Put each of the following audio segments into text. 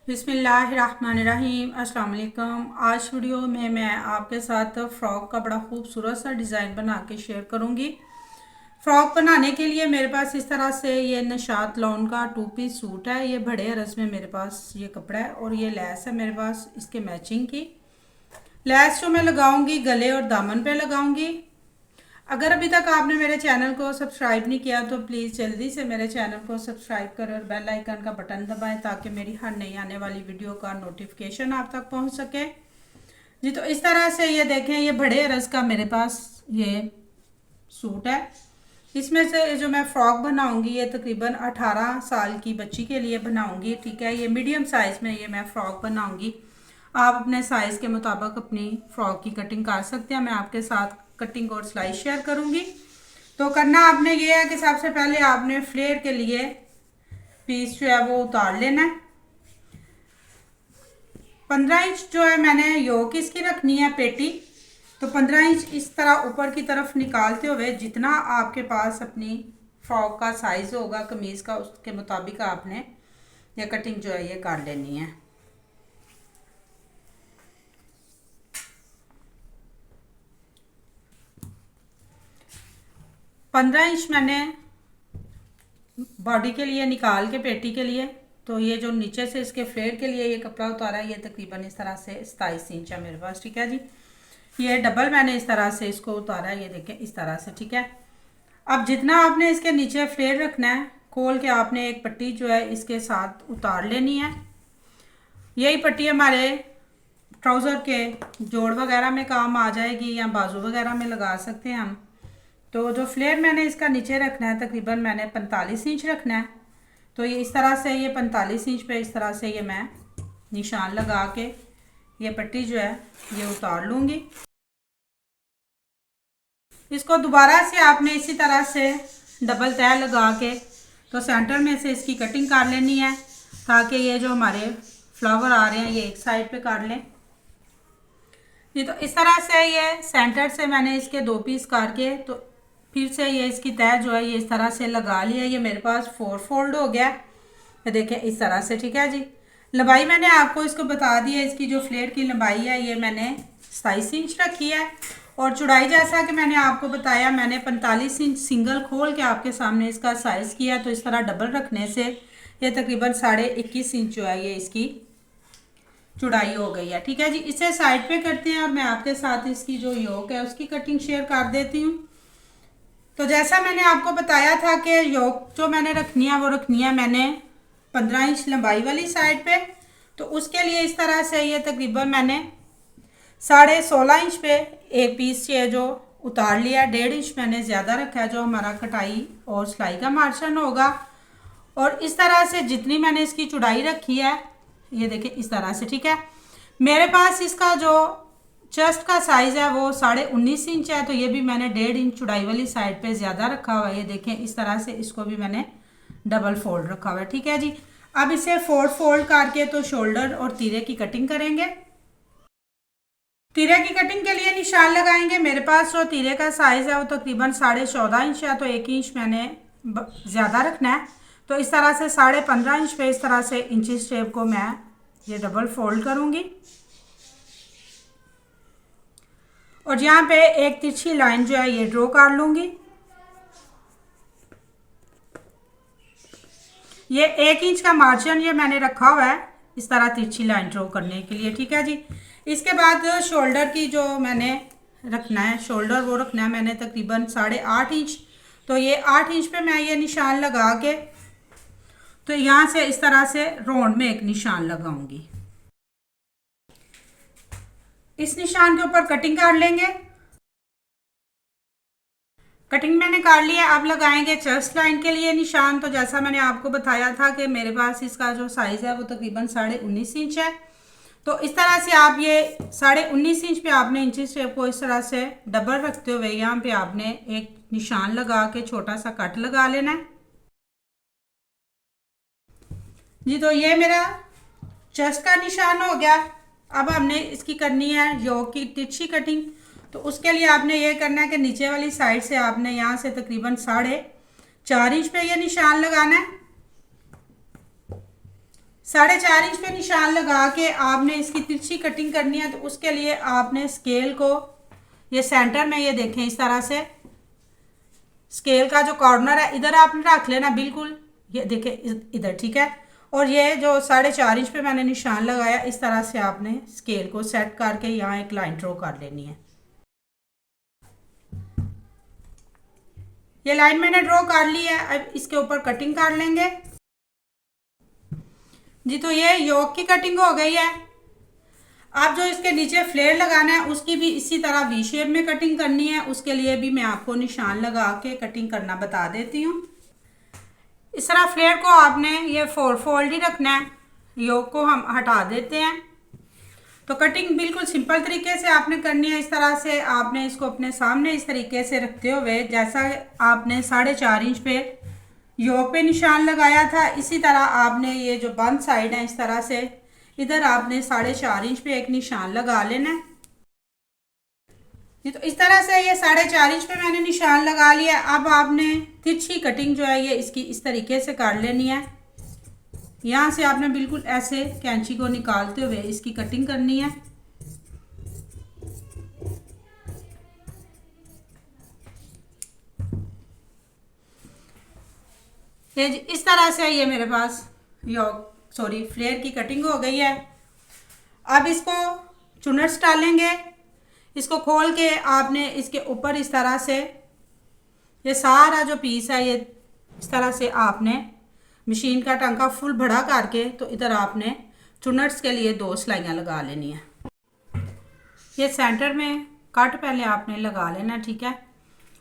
बिस्मिल्लाहिर्रहमानिर्रहीम। अस्सलाम वालेकुम। आज वीडियो में मैं आपके साथ फ़्रॉक का बड़ा खूबसूरत सा डिज़ाइन बना के शेयर करूंगी। फ़्रॉक बनाने के लिए मेरे पास इस तरह से ये निशात लॉन का 2 पीस सूट है। ये बड़े अरज में मेरे पास ये कपड़ा है और ये लैस है मेरे पास इसके मैचिंग की। लैस जो मैं लगाऊंगी गले और दामन पे लगाऊंगी। अगर अभी तक आपने मेरे चैनल को सब्सक्राइब नहीं किया तो प्लीज़ जल्दी से मेरे चैनल को सब्सक्राइब करें और बेल आइकन का बटन दबाएं ताकि मेरी हर नई आने वाली वीडियो का नोटिफिकेशन आप तक पहुंच सके। जी तो इस तरह से ये देखें, ये बड़े अरज का मेरे पास ये सूट है। इसमें से जो मैं फ़्रॉक बनाऊंगी ये तकरीबन 18 साल की बच्ची के लिए बनाऊंगी। ठीक है, ये मीडियम साइज़ में ये मैं फ़्रॉक बनाऊंगी। आप अपने साइज़ के मुताबिक अपनी फ़्रॉक की कटिंग कर सकते हैं। मैं आपके साथ कटिंग और सिलाई शेयर करूंगी। तो करना आपने ये है कि सबसे पहले आपने फ्लेयर के लिए पीस जो है वो उतार लेना है। 15 इंच जो है मैंने योक इसकी रखनी है पेटी। तो 15 इंच इस तरह ऊपर की तरफ निकालते हुए जितना आपके पास अपनी फ्रॉक का साइज़ होगा कमीज़ का उसके मुताबिक आपने ये कटिंग जो है ये कर लेनी है। 15 इंच मैंने बॉडी के लिए निकाल के पेटी के लिए, तो ये जो नीचे से इसके फ्लेयर के लिए ये कपड़ा उतारा है ये तकरीबन इस तरह से 27 इंच है मेरे पास। ठीक है जी, ये डबल मैंने इस तरह से इसको उतारा है, ये देखें इस तरह से। ठीक है, अब जितना आपने इसके नीचे फ्लेयर रखना है खोल के आपने एक पट्टी जो है इसके साथ उतार लेनी है। यही पट्टी हमारे ट्राउज़र के जोड़ वगैरह में काम आ जाएगी या बाजू वगैरह में लगा सकते हैं हम। तो जो फ्लेयर मैंने इसका नीचे रखना है तकरीबन मैंने 45 इंच रखना है। तो ये इस तरह से ये 45 इंच पे इस तरह से ये मैं निशान लगा के ये पट्टी जो है ये उतार लूँगी। इसको दोबारा से आपने इसी तरह से डबल तय लगा के तो सेंटर में से इसकी कटिंग कर लेनी है ताकि ये जो हमारे फ्लावर आ रहे हैं ये एक साइड पे काट लें। ये तो इस तरह से ये सेंटर से मैंने इसके 2 पीस करके तो फिर से ये इसकी तय जो है ये इस तरह से लगा लिया। ये मेरे पास 4 फोल्ड हो गया, ये देखें इस तरह से। ठीक है जी, लंबाई मैंने आपको इसको बता दी है। इसकी जो फ्लेयर की लंबाई है ये मैंने 27 इंच रखी है और चौड़ाई जैसा कि मैंने आपको बताया मैंने 45 इंच सिंगल खोल के आपके सामने इसका साइज़ किया। तो इस तरह डबल रखने से ये तकरीबन 21.5 इंच जो है ये इसकी चौड़ाई हो गई है। ठीक है जी, इसे साइड पे करते हैं और मैं आपके साथ इसकी जो योक है उसकी कटिंग शेयर कर देती हूँ। तो जैसा मैंने आपको बताया था कि योक जो मैंने रखनी है वो रखनी है मैंने 15 इंच लंबाई वाली साइड पे। तो उसके लिए इस तरह से ये तकरीबन मैंने 16.5 इंच पे एक पीस ये जो उतार लिया। 1.5 इंच मैंने ज़्यादा रखा है जो हमारा कटाई और सिलाई का मार्जिन होगा। और इस तरह से जितनी मैंने इसकी चौड़ाई रखी है ये देखिए इस तरह से। ठीक है, मेरे पास इसका जो चेस्ट का साइज़ है वो 19.5 इंच है। तो ये भी मैंने 1.5 इंच चौड़ाई वाली साइड पे ज़्यादा रखा हुआ है। ये देखें इस तरह से इसको भी मैंने डबल फोल्ड रखा हुआ है। ठीक है जी, अब इसे 4 फोल्ड करके तो शोल्डर और तीरे की कटिंग करेंगे। तीरे की कटिंग के लिए निशान लगाएंगे। मेरे पास जो तीरे का साइज़ है वो तकरीबन 14.5 इंच है। तो 1 इंच मैंने ज़्यादा रखना है। तो इस तरह से 15.5 इंच पे इस तरह से इंची शेप को मैं ये डबल फोल्ड करूँगी और यहाँ पे एक तिरछी लाइन जो है ये ड्रॉ कर लूँगी। ये 1 इंच का मार्जिन ये मैंने रखा हुआ है इस तरह तिरछी लाइन ड्रॉ करने के लिए। ठीक है जी, इसके बाद शोल्डर की जो मैंने रखना है शोल्डर वो रखना है मैंने तकरीबन 8.5 इंच। तो ये 8 इंच पे मैं ये निशान लगा के तो यहाँ से इस तरह से राउंड में एक निशान लगाऊंगी। इस निशान के ऊपर कटिंग कर लेंगे। कटिंग मैंने कर लिया, अब लगाएंगे चेस्ट लाइन के लिए निशान। तो जैसा मैंने आपको बताया था कि मेरे पास इसका जो साइज़ है वो तकरीबन 19.5 इंच है। तो इस तरह से आप ये 19.5 इंच पे आपने इंची शेप को इस तरह से डबल रखते हुए यहाँ पे आपने एक निशान लगा के छोटा सा कट लगा लेना है जी। तो ये मेरा चेस्ट का निशान हो गया। अब हमने इसकी करनी है योक की तिरछी कटिंग। तो उसके लिए आपने ये करना है कि नीचे वाली साइड से आपने यहाँ से तकरीबन 4.5 इंच पे ये निशान लगाना है 4.5 इंच पे निशान लगा के आपने इसकी तिरछी कटिंग करनी है। तो उसके लिए आपने स्केल को ये सेंटर में ये देखें इस तरह से स्केल का जो कॉर्नर है इधर आपने रख लेना बिल्कुल, ये देखें इधर, ठीक है। और ये जो 4.5 इंच पे मैंने निशान लगाया इस तरह से आपने स्केल को सेट करके यहाँ एक लाइन ड्रॉ कर लेनी है। ये लाइन मैंने ड्रॉ कर ली है। अब इसके ऊपर कटिंग कर लेंगे जी। तो ये योक की कटिंग हो गई है। आप जो इसके नीचे फ्लेयर लगाना है उसकी भी इसी तरह वी शेप में कटिंग करनी है। उसके लिए भी मैं आपको निशान लगा के कटिंग करना बता देती हूँ। इस तरह फ्लेयर को आपने ये 4 फोल्ड ही रखना है। योक को हम हटा देते हैं। तो कटिंग बिल्कुल सिंपल तरीके से आपने करनी है। इस तरह से आपने इसको अपने सामने इस तरीके से रखते हुए, जैसा आपने 4.5 इंच पे योक पे निशान लगाया था, इसी तरह आपने ये जो बंद साइड है इस तरह से इधर आपने 4.5 इंच पे एक निशान लगा लेना है। तो इस तरह से ये 4.5 इंच पे मैंने निशान लगा लिया। अब आपने तिरछी कटिंग जो है ये इसकी इस तरीके से कर लेनी है। यहाँ से आपने बिल्कुल ऐसे कैंची को निकालते हुए इसकी कटिंग करनी है। ये इस तरह से ये मेरे पास फ्लेयर की कटिंग हो गई है। अब इसको चुनट्स डालेंगे। इसको खोल के आपने इसके ऊपर इस तरह से ये सारा जो पीस है ये इस तरह से आपने मशीन का टंका फुल बड़ा करके तो इधर आपने चुनट्स के लिए 2 सिलाइयाँ लगा लेनी है। ये सेंटर में कट पहले आपने लगा लेना, ठीक है।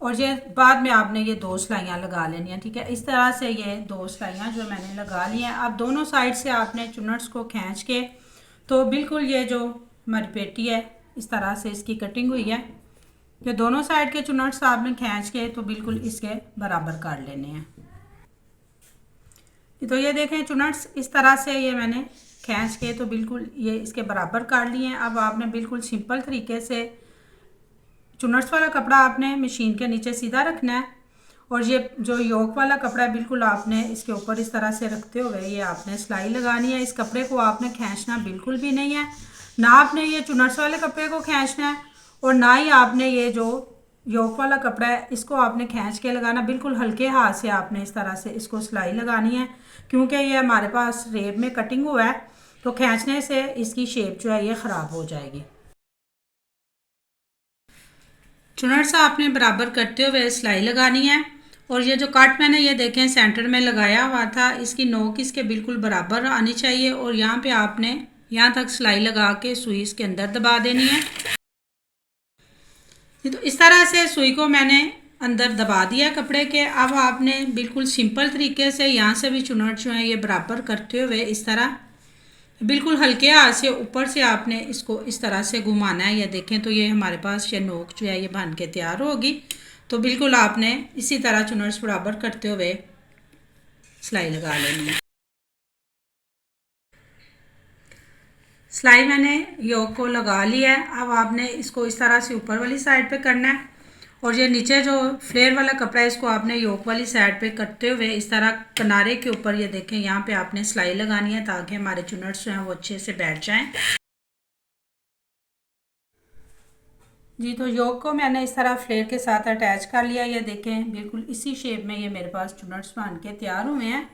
और ये बाद में आपने ये 2 सिलाइयाँ लगा लेनी है, ठीक है। इस तरह से ये 2 सिलाइयाँ जो मैंने लगा ली हैं। अब दोनों साइड से आपने चुनट्स को खींच के तो बिल्कुल ये जो हमारी पेटी है इस तरह से इसकी कटिंग हुई है। ये दोनों साइड के चुनट्स आपने खींच के तो बिल्कुल इसके बराबर कर लेने हैं। तो ये देखें चुनट्स इस तरह से ये मैंने खींच के तो बिल्कुल ये इसके बराबर कर लिए हैं। अब आपने बिल्कुल सिंपल तरीके से चुनट्स वाला कपड़ा आपने मशीन के नीचे सीधा रखना है और ये जो योक वाला कपड़ा है बिल्कुल आपने इसके ऊपर इस तरह से रखते हुए ये आपने सिलाई लगानी है। इस कपड़े को आपने खींचना बिल्कुल भी नहीं है, ना आपने ये चुनट्स वाले कपड़े को खींचना है और ना ही आपने ये जो योक वाला कपड़ा है इसको आपने खींच के लगाना। बिल्कुल हल्के हाथ से आपने इस तरह से इसको सिलाई लगानी है, क्योंकि ये हमारे पास रेब में कटिंग हुआ है तो खींचने से इसकी शेप जो है ये ख़राब हो जाएगी। चुनट्स आपने बराबर करते हुए सिलाई लगानी है। और ये जो कट मैंने ये देखें सेंटर में लगाया हुआ था, इसकी नोक इसके बिल्कुल बराबर आनी चाहिए और यहाँ पे आपने यहाँ तक सिलाई लगा के सुई इसके अंदर दबा देनी है। तो इस तरह से सुई को मैंने अंदर दबा दिया कपड़े के। अब आपने बिल्कुल सिंपल तरीके से यहाँ से भी चुनट जो है ये बराबर करते हुए इस तरह बिल्कुल हल्के हाथ से ऊपर से आपने इसको इस तरह से घुमाना है। ये देखें तो ये हमारे पास ये नोक जो है ये बन के तैयार होगी। तो बिल्कुल आपने इसी तरह चुनट्स बराबर करते हुए सिलाई लगा लेनी है। सिलाई मैंने योक को लगा लिया है। अब आपने इसको इस तरह से ऊपर वाली साइड पे करना है और ये नीचे जो फ्लेयर वाला कपड़ा है इसको आपने योक वाली साइड पे करते हुए इस तरह किनारे के ऊपर ये देखें यहाँ पे आपने सिलाई लगानी है ताकि हमारे चुनट्स जो हैं वो अच्छे से बैठ जाएं जी। तो योक को मैंने इस तरह फ्लेयर के साथ अटैच कर लिया। ये देखें बिल्कुल इसी शेप में ये मेरे पास चुनट्स बन के तैयार हुए हैं।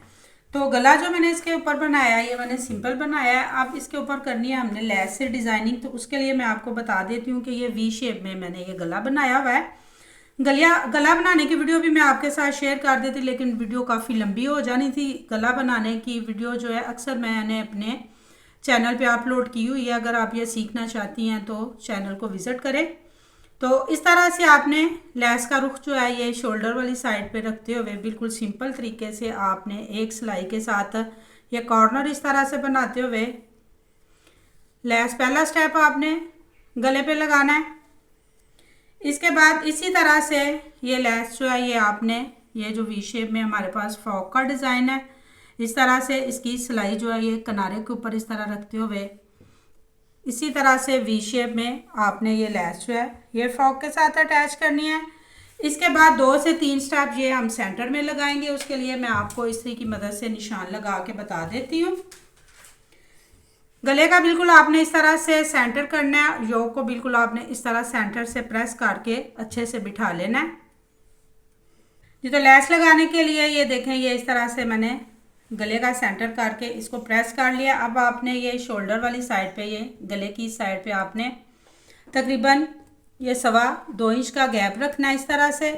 तो गला जो मैंने इसके ऊपर बनाया है ये मैंने सिंपल बनाया है। अब इसके ऊपर करनी है हमने लेस से डिज़ाइनिंग। तो उसके लिए मैं आपको बता देती हूँ कि ये वी शेप में मैंने ये गला बनाया हुआ है। गला बनाने की वीडियो भी मैं आपके साथ शेयर कर देती, लेकिन वीडियो काफ़ी लंबी हो जानी थी। गला बनाने की वीडियो जो है अक्सर मैंने अपने चैनल पे अपलोड की हुई है। अगर आप ये सीखना चाहती हैं तो चैनल को विज़िट करें। तो इस तरह से आपने लेस का रुख जो है ये शोल्डर वाली साइड पे रखते हुए बिल्कुल सिंपल तरीके से आपने एक सिलाई के साथ ये कॉर्नर इस तरह से बनाते हुए लेस पहला स्टेप आपने गले पे लगाना है। इसके बाद इसी तरह से ये लेस जो है ये आपने ये जो वी शेप में हमारे पास फ्रॉक का डिज़ाइन है इस तरह से इसकी सिलाई जो है ये किनारे के ऊपर इस तरह रखते हुए इसी तरह से वी शेप में आपने ये लेस जो है ये फ्रॉक के साथ अटैच करनी है। इसके बाद 2 से 3 स्टेप ये हम सेंटर में लगाएंगे। उसके लिए मैं आपको इस्त्री की मदद से निशान लगा के बता देती हूँ। गले का बिल्कुल आपने इस तरह से सेंटर करना है, योक को बिल्कुल आपने इस तरह सेंटर से प्रेस करके अच्छे से बिठा लेना है। ये तो लेस लगाने के लिए ये देखें, ये इस तरह से मैंने गले का सेंटर करके इसको प्रेस कर लिया। अब आपने ये शोल्डर वाली साइड पे, ये गले की साइड पे आपने तकरीबन ये 2.25 इंच का गैप रखना है इस तरह से।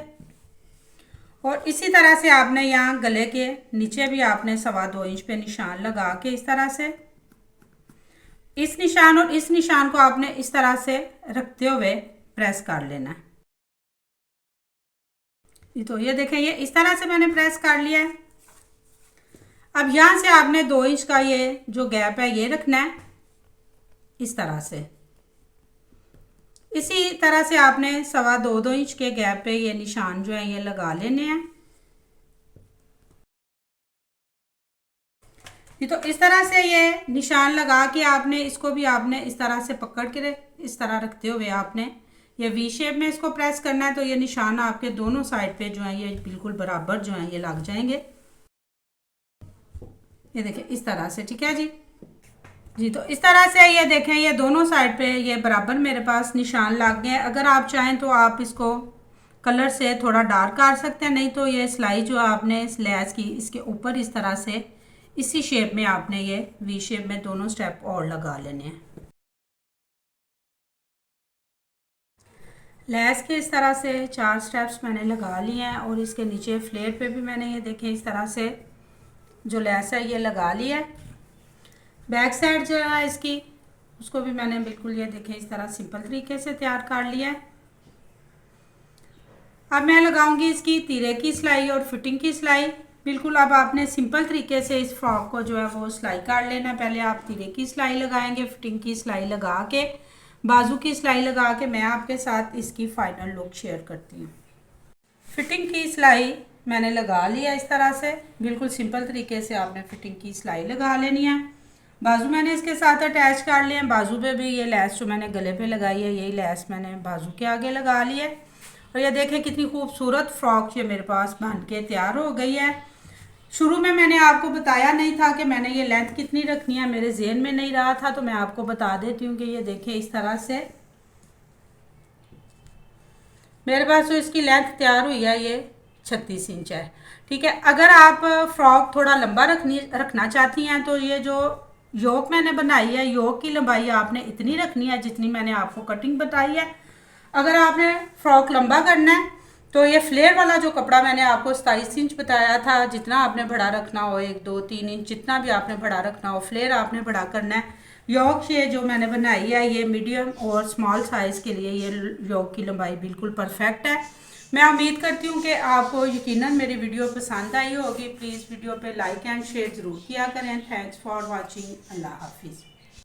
और इसी तरह से आपने यहाँ गले के नीचे भी आपने 2.25 इंच पे निशान लगा के इस तरह से, इस निशान और इस निशान को आपने इस तरह से रखते हुए प्रेस कर लेना है। तो ये देखें, ये इस तरह से मैंने प्रेस कर लिया है। अब यहाँ से आपने 2 इंच का ये जो गैप है ये रखना है इस तरह से। इसी तरह से आपने 2.25 इंच के गैप पे ये निशान जो है ये लगा लेने हैं। तो इस तरह से ये निशान लगा के आपने इसको भी आपने इस तरह से पकड़ के इस तरह रखते हुए आपने ये वी शेप में इसको प्रेस करना है। तो ये निशान आपके दोनों साइड पे जो है ये बिल्कुल बराबर जो है ये लग जाएंगे। ये देखिए इस तरह से, ठीक है जी। तो इस तरह से ये देखें, ये दोनों साइड पे ये बराबर मेरे पास निशान लग गए हैं। अगर आप चाहें तो आप इसको कलर से थोड़ा डार्क कर सकते हैं, नहीं तो ये सिलाई जो आपने इस लेस की इसके ऊपर इस तरह से इसी शेप में आपने ये वी शेप में दोनों स्टेप और लगा लेने हैं। लेस के इस तरह से 4 स्टेप्स मैंने लगा लिए हैं और इसके नीचे फ्लेयर पे भी मैंने ये देखें इस तरह से जो लेस है ये लगा लिया है। बैक साइड जो है इसकी उसको भी मैंने बिल्कुल ये देखें इस तरह सिंपल तरीके से तैयार कर लिया है। अब मैं लगाऊंगी इसकी तीरे की सिलाई और फिटिंग की सिलाई। बिल्कुल अब आपने सिंपल तरीके से इस फ्रॉक को जो है वो सिलाई कर लेना। पहले आप तीरे की सिलाई लगाएंगे, फिटिंग की सिलाई लगा के, बाजू की सिलाई लगा के मैं आपके साथ इसकी फाइनल लुक शेयर करती हूँ। फिटिंग की सिलाई मैंने लगा लिया इस तरह से, बिल्कुल सिंपल तरीके से आपने फिटिंग की सिलाई लगा लेनी है। बाजू मैंने इसके साथ अटैच कर लिए हैं। बाजू पे भी ये लेस जो मैंने गले पे लगाई है यही लेस मैंने बाजू के आगे लगा ली है। और ये देखें कितनी खूबसूरत फ्रॉक ये मेरे पास बन के तैयार हो गई है। शुरू में मैंने आपको बताया नहीं था कि मैंने ये लेंथ कितनी रखनी है, मेरे ज़हन में नहीं रहा था, तो मैं आपको बता देती हूँ कि ये देखें इस तरह से मेरे पास जो इसकी लेंथ तैयार हुई है ये 36 इंच है। ठीक है, अगर आप फ्रॉक थोड़ा लंबा रखना चाहती हैं तो ये जो योक मैंने बनाई है, योक की लंबाई आपने इतनी रखनी है जितनी मैंने आपको कटिंग बताई है। अगर आपने फ्रॉक लंबा करना है तो ये फ्लेयर वाला जो कपड़ा मैंने आपको 27 इंच बताया था, जितना आपने बड़ा रखना हो, 1 2 3 इंच जितना भी आपने बड़ा रखना हो, फ्लेयर आपने बड़ा करना है। योक ये जो मैंने बनाई है ये मीडियम और स्मॉल साइज़ के लिए ये योक की लंबाई बिल्कुल परफेक्ट है। मैं उम्मीद करती हूँ कि आपको यकीनन मेरी वीडियो पसंद आई होगी। प्लीज़ वीडियो पे लाइक एंड शेयर ज़रूर किया करें। Thanks for watching. अल्लाह हाफिज़।